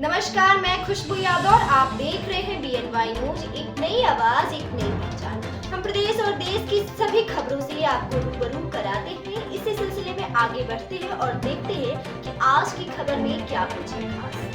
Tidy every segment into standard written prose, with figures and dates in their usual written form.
नमस्कार, मैं खुशबू यादव और आप देख रहे हैं BNY न्यूज। एक नई आवाज, एक नई पहचान। हम प्रदेश और देश की सभी खबरों से आपको रूबरू कराते हैं। इसी सिलसिले में आगे बढ़ते हैं और देखते हैं कि आज की खबर में क्या कुछ है खास।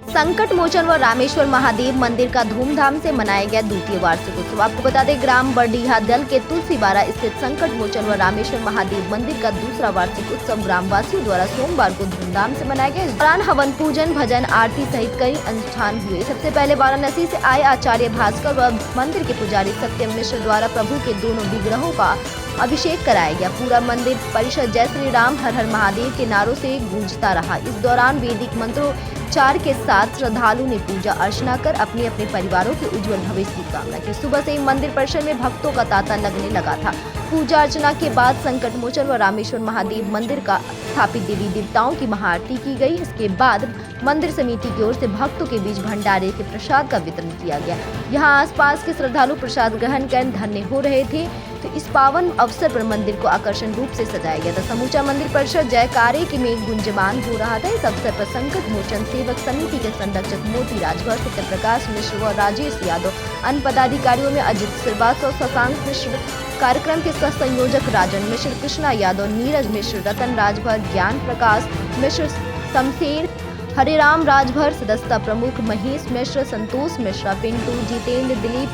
संकट मोचन व रामेश्वर महादेव मंदिर का धूमधाम से मनाया गया द्वितीय वार्षिक उत्सव। आपको बता दें, ग्राम बरडीहा दल के तुलसीबारा स्थित संकट मोचन व रामेश्वर महादेव मंदिर का दूसरा वार्षिक उत्सव ग्रामवासियों द्वारा सोमवार को धूमधाम से मनाया गया। इस दौरान हवन पूजन, भजन, आरती सहित कई अनुष्ठान हुए। सबसे पहले वाराणसी से आए आचार्य भास्कर व मंदिर के पुजारी सत्यम मिश्र द्वारा प्रभु के दोनों विग्रहों का अभिषेक कराया गया। पूरा मंदिर परिसर जय श्री राम, हर हर महादेव के नारों से गूंजता रहा। इस दौरान वैदिक मंत्रोच्चार के साथ श्रद्धालु ने पूजा अर्चना कर अपने अपने परिवारों के उज्जवल भविष्य की कामना की। सुबह से ही मंदिर परिसर में भक्तों का तांता लगने लगा था। पूजा अर्चना के बाद संकट मोचन व रामेश्वर महादेव मंदिर का स्थापित देवी देवताओं की महाआरती की गई। इसके बाद मंदिर समिति की ओर से भक्तों के बीच भंडारे के प्रसाद का वितरण किया गया। यहाँ आसपास के श्रद्धालु प्रसाद ग्रहण कर धन्य हो रहे थे। तो इस पावन अवसर पर मंदिर को आकर्षण रूप से सजाया गया था। समूचा मंदिर परिसर जयकारे के में गुंजमान हो रहा था। इस अवसर पर संकट मोचन सेवक समिति के संरक्षक मोती राजभर, सत्यप्रकाश मिश्र व राजेश यादव, अन्य पदाधिकारियों में अजित श्रीवास्तव, शशांक मिश्र, कार्यक्रम के सह संयोजक राजन मिश्र, कृष्णा यादव, नीरज मिश्र, रतन राजभर, ज्ञान प्रकाश मिश्र, शमशेर, हरिराम राजभर, सदस्यता प्रमुख महेश मिश्र, संतोष मिश्रा, पिंटू, जितेंद्र, दिलीप,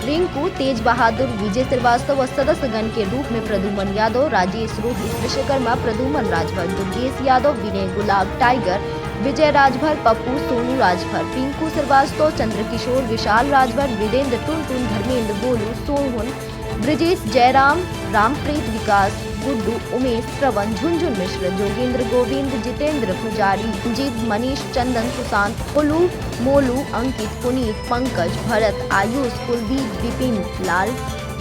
रिंकू, तेज बहादुर, विजय श्रीवास्तव व सदस्यगण के रूप में प्रदुमन यादव, राजेश रोहित, विश्वकर्मा, प्रदुमन राजभर, दुर्गेश यादव, विनय गुलाब, टाइगर, विजय राजभर, पप्पू, सोनू राजभर, पिंकू श्रीवास्तव, चंद्रकिशोर, विशाल राजभर, वीरेंद्र, टुनटुन, धर्मेंद्र, गोलू, सोहन, ब्रिजेश, जयराम, रामप्रीत, विकास, गुड्डू, उमेश, श्रवण, झुंझुन मिश्र, जोगेंद्र, गोविंद, जितेंद्र, पुजारी, जीत, मनीष, चंदन, सुशांत, कुलू, मोलू, अंकित, पुनीत, पंकज, भरत, आयुष, कुलदीप, विपिन लाल,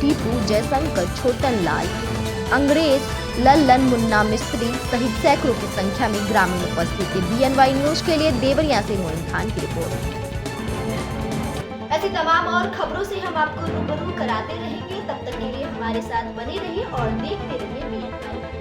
टीपू, जयशंकर, छोटन लाल, अंग्रेज, लल्लन, मुन्ना मिस्त्री सहित सैकड़ों की संख्या में ग्रामीण उपस्थित थे। BNY न्यूज के लिए देवरिया से मोइन खान की रिपोर्ट। ऐसी तमाम और खबरों से हम आपको रूबरू कराते रहेंगे। तब तक के लिए हमारे साथ बने रहिए और देखते रहिए BNY।